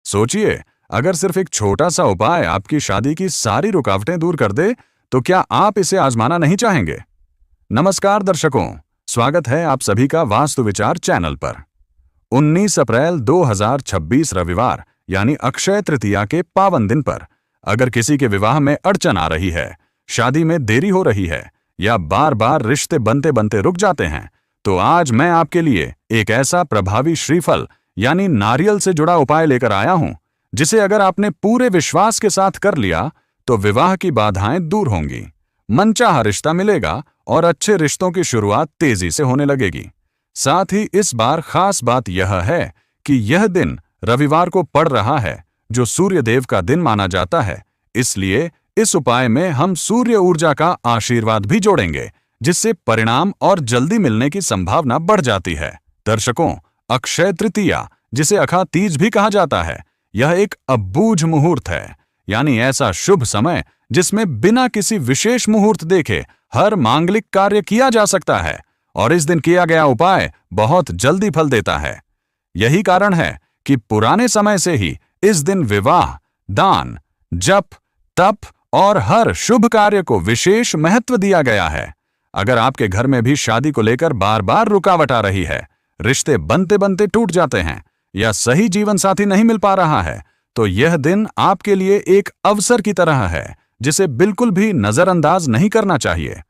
सोचिए, अगर सिर्फ एक छोटा सा उपाय आपकी शादी की सारी रुकावटें दूर कर दे, तो क्या आप इसे आजमाना नहीं चाहेंगे? नमस्कार दर्शकों, स्वागत है आप सभी का वास्तु विचार चैनल पर। 19 अप्रैल 2026 रविवार यानी अक्षय तृतीया के पावन दिन पर अगर किसी के विवाह में अड़चन आ रही है, शादी में देरी हो रही है या बार बार रिश्ते बनते बनते रुक जाते हैं, तो आज मैं आपके लिए एक ऐसा प्रभावी श्रीफल यानी नारियल से जुड़ा उपाय लेकर आया हूं, जिसे अगर आपने पूरे विश्वास के साथ कर लिया तो विवाह की बाधाएं दूर होंगी, मनचाहा रिश्ता मिलेगा और अच्छे रिश्तों की शुरुआत तेजी से होने लगेगी। साथ ही इस बार खास बात यह है कि यह दिन रविवार को पड़ रहा है, जो सूर्य देव का दिन माना जाता है। इसलिए इस उपाय में हम सूर्य ऊर्जा का आशीर्वाद भी जोड़ेंगे, जिससे परिणाम और जल्दी मिलने की संभावना बढ़ जाती है। दर्शकों, अक्षय तृतीया, जिसे अखा तीज भी कहा जाता है, यह एक अबूझ मुहूर्त है, यानी ऐसा शुभ समय जिसमें बिना किसी विशेष मुहूर्त देखे हर मांगलिक कार्य किया जा सकता है और इस दिन किया गया उपाय बहुत जल्दी फल देता है। यही कारण है कि पुराने समय से ही इस दिन विवाह, दान, जप, तप और हर शुभ कार्य को विशेष महत्व दिया गया है। अगर आपके घर में भी शादी को लेकर बार बार रुकावट आ रही है, रिश्ते बनते बनते टूट जाते हैं या सही जीवन साथी नहीं मिल पा रहा है, तो यह दिन आपके लिए एक अवसर की तरह है, जिसे बिल्कुल भी नजरअंदाज नहीं करना चाहिए।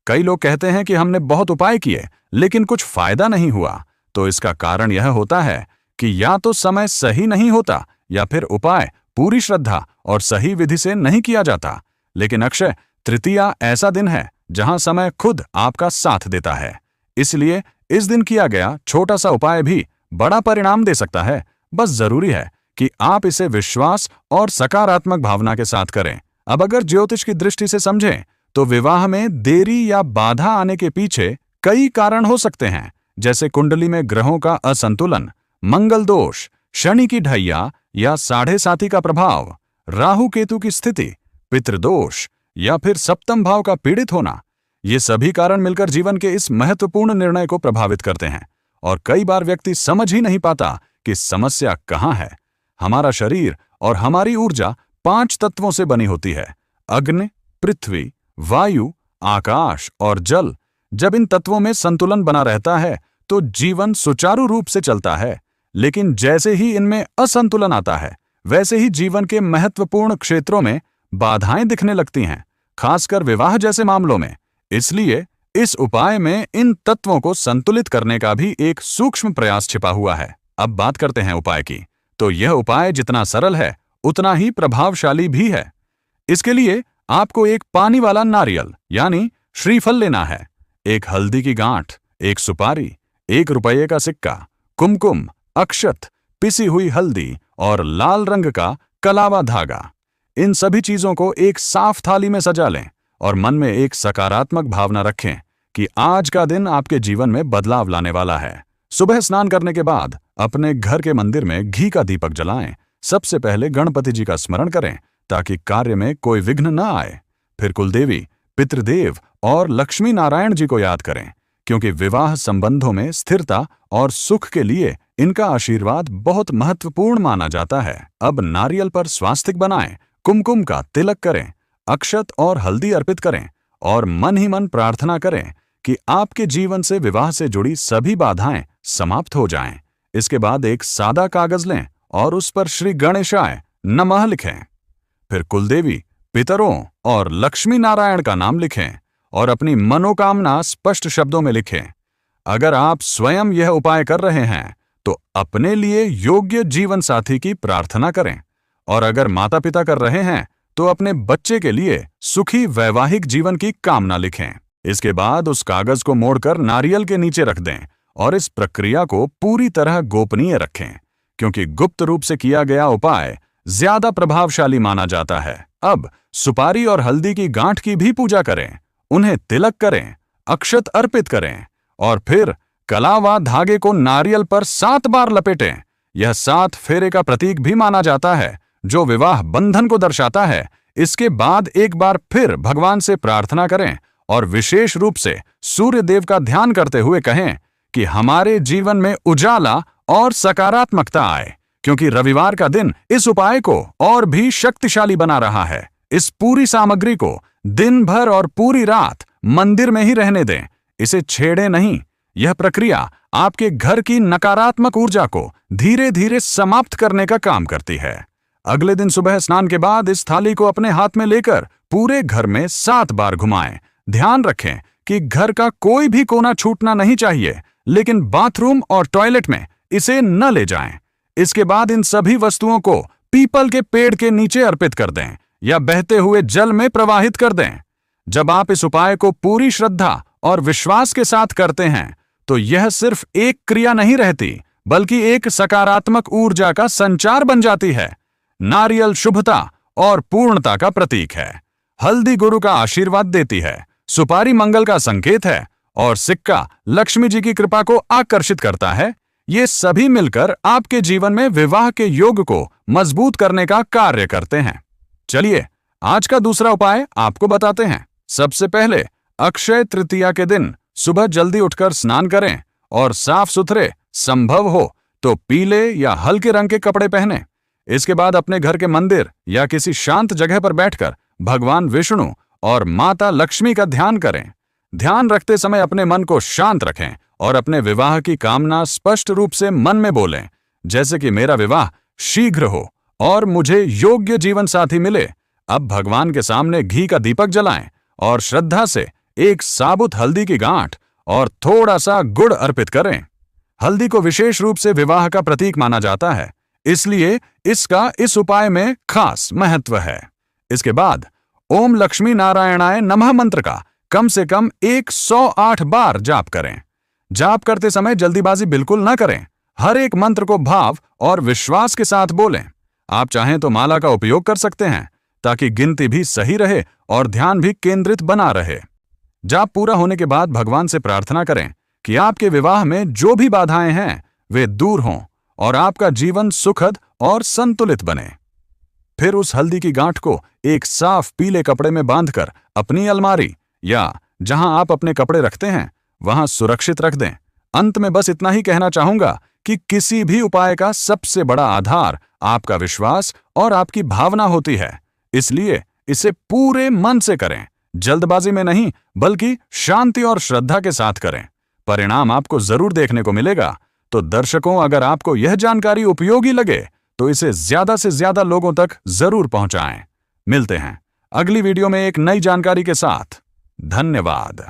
कई लोग कहते हैं कि हमने बहुत उपाय किए लेकिन कुछ फायदा नहीं हुआ, तो इसका कारण यह होता है कि या तो समय सही नहीं होता या फिर उपाय पूरी श्रद्धा और सही विधि से नहीं किया जाता। लेकिन अक्षय तृतीया ऐसा दिन है जहां समय खुद आपका साथ देता है। इसलिए इस दिन किया गया छोटा सा उपाय भी बड़ा परिणाम दे सकता है। बस जरूरी है कि आप इसे विश्वास और सकारात्मक भावना के साथ करें। अब अगर ज्योतिष की दृष्टि से समझें तो विवाह में देरी या बाधा आने के पीछे कई कारण हो सकते हैं, जैसे कुंडली में ग्रहों का असंतुलन, मंगल दोष, शनि की ढैया या साढ़े साथी का प्रभाव, राहु केतु की स्थिति, पितृदोष या फिर सप्तम भाव का पीड़ित होना। ये सभी कारण मिलकर जीवन के इस महत्वपूर्ण निर्णय को प्रभावित करते हैं और कई बार व्यक्ति समझ ही नहीं पाता कि समस्या कहाँ है। हमारा शरीर और हमारी ऊर्जा 5 तत्वों से बनी होती है: अग्नि, पृथ्वी, वायु, आकाश और जल। जब इन तत्वों में संतुलन बना रहता है तो जीवन सुचारू रूप से चलता है, लेकिन जैसे ही इनमें असंतुलन आता है, वैसे ही जीवन के महत्वपूर्ण क्षेत्रों में बाधाएं दिखने लगती हैं, खासकर विवाह जैसे मामलों में। इसलिए इस उपाय में इन तत्वों को संतुलित करने का भी एक सूक्ष्म प्रयास छिपा हुआ है। अब बात करते हैं उपाय की। तो यह उपाय जितना सरल है उतना ही प्रभावशाली भी है। इसके लिए आपको एक पानी वाला नारियल यानी श्रीफल लेना है, एक हल्दी की गांठ, एक सुपारी, 1 रुपये का सिक्का, कुमकुम, अक्षत, पिसी हुई हल्दी और लाल रंग का कलावा धागा। इन सभी चीजों को एक साफ थाली में सजा लें और मन में एक सकारात्मक भावना रखें कि आज का दिन आपके जीवन में बदलाव लाने वाला है। सुबह स्नान करने के बाद अपने घर के मंदिर में घी का दीपक जलाएं। सबसे पहले गणपति जी का स्मरण करें ताकि कार्य में कोई विघ्न न आए। फिर कुलदेवी, पितृदेव और लक्ष्मी नारायण जी को याद करें, क्योंकि विवाह संबंधों में स्थिरता और सुख के लिए इनका आशीर्वाद बहुत महत्वपूर्ण माना जाता है। अब नारियल पर स्वास्तिक बनाएं, कुमकुम का तिलक करें, अक्षत और हल्दी अर्पित करें और मन ही मन प्रार्थना करें कि आपके जीवन से विवाह से जुड़ी सभी बाधाएं समाप्त हो जाएं। इसके बाद एक सादा कागज लें और उस पर श्री गणेशाय नमः लिखें। फिर कुलदेवी, पितरों और लक्ष्मी नारायण का नाम लिखें और अपनी मनोकामना स्पष्ट शब्दों में लिखें। अगर आप स्वयं यह उपाय कर रहे हैं तो अपने लिए योग्य जीवन साथी की प्रार्थना करें, और अगर माता पिता कर रहे हैं तो अपने बच्चे के लिए सुखी वैवाहिक जीवन की कामना लिखें। इसके बाद उस कागज को मोड़कर नारियल के नीचे रख दें और इस प्रक्रिया को पूरी तरह गोपनीय रखें, क्योंकि गुप्त रूप से किया गया उपाय ज्यादा प्रभावशाली माना जाता है। अब सुपारी और हल्दी की गांठ की भी पूजा करें, उन्हें तिलक करें, अक्षत अर्पित करें और फिर कलावा धागे को नारियल पर 7 बार लपेटें। यह 7 फेरे का प्रतीक भी माना जाता है, जो विवाह बंधन को दर्शाता है। इसके बाद एक बार फिर भगवान से प्रार्थना करें और विशेष रूप से सूर्य देव का ध्यान करते हुए कहें कि हमारे जीवन में उजाला और सकारात्मकता आए, क्योंकि रविवार का दिन इस उपाय को और भी शक्तिशाली बना रहा है। इस पूरी सामग्री को दिन भर और पूरी रात मंदिर में ही रहने दें, इसे छेड़ें नहीं। यह प्रक्रिया आपके घर की नकारात्मक ऊर्जा को धीरे धीरे समाप्त करने का काम करती है। अगले दिन सुबह स्नान के बाद इस थाली को अपने हाथ में लेकर पूरे घर में 7 बार घुमाएं। ध्यान रखें कि घर का कोई भी कोना छूटना नहीं चाहिए, लेकिन बाथरूम और टॉयलेट में इसे न ले जाएं। इसके बाद इन सभी वस्तुओं को पीपल के पेड़ के नीचे अर्पित कर दें या बहते हुए जल में प्रवाहित कर दें। जब आप इस उपाय को पूरी श्रद्धा और विश्वास के साथ करते हैं, तो यह सिर्फ एक क्रिया नहीं रहती, बल्कि एक सकारात्मक ऊर्जा का संचार बन जाती है। नारियल शुभता और पूर्णता का प्रतीक है। हल्दी गुरु का आशीर्वाद देती है। सुपारी मंगल का संकेत है और सिक्का लक्ष्मी जी की कृपा को आकर्षित करता है। ये सभी मिलकर आपके जीवन में विवाह के योग को मजबूत करने का कार्य करते हैं। चलिए आज का दूसरा उपाय आपको बताते हैं। सबसे पहले अक्षय तृतीया के दिन सुबह जल्दी उठकर स्नान करें और साफ सुथरे, संभव हो तो पीले या हल्के रंग के कपड़े पहनें। इसके बाद अपने घर के मंदिर या किसी शांत जगह पर बैठकर भगवान विष्णु और माता लक्ष्मी का ध्यान करें। ध्यान रखते समय अपने मन को शांत रखें और अपने विवाह की कामना स्पष्ट रूप से मन में बोलें, जैसे कि मेरा विवाह शीघ्र हो और मुझे योग्य जीवन साथी मिले। अब भगवान के सामने घी का दीपक जलाएं और श्रद्धा से एक साबुत हल्दी की गांठ और थोड़ा सा गुड़ अर्पित करें। हल्दी को विशेष रूप से विवाह का प्रतीक माना जाता है, इसलिए इसका इस उपाय में खास महत्व है। इसके बाद ओम लक्ष्मी नारायणाय नमः मंत्र का कम से कम 108 बार जाप करें। जाप करते समय जल्दीबाजी बिल्कुल न करें। हर एक मंत्र को भाव और विश्वास के साथ बोलें। आप चाहें तो माला का उपयोग कर सकते हैं, ताकि गिनती भी सही रहे और ध्यान भी केंद्रित बना रहे। जाप पूरा होने के बाद भगवान से प्रार्थना करें कि आपके विवाह में जो भी बाधाएं हैं वे दूर हों और आपका जीवन सुखद और संतुलित बने। फिर उस हल्दी की गांठ को एक साफ पीले कपड़े में बांधकर अपनी अलमारी या जहां आप अपने कपड़े रखते हैं वहां सुरक्षित रख दें। अंत में बस इतना ही कहना चाहूंगा कि किसी भी उपाय का सबसे बड़ा आधार आपका विश्वास और आपकी भावना होती है, इसलिए इसे पूरे मन से करें। जल्दबाजी में नहीं, बल्कि शांति और श्रद्धा के साथ करें। परिणाम आपको जरूर देखने को मिलेगा। तो दर्शकों, अगर आपको यह जानकारी उपयोगी लगे तो इसे ज्यादा से ज्यादा लोगों तक जरूर पहुंचाएं। मिलते हैं अगली वीडियो में एक नई जानकारी के साथ। धन्यवाद।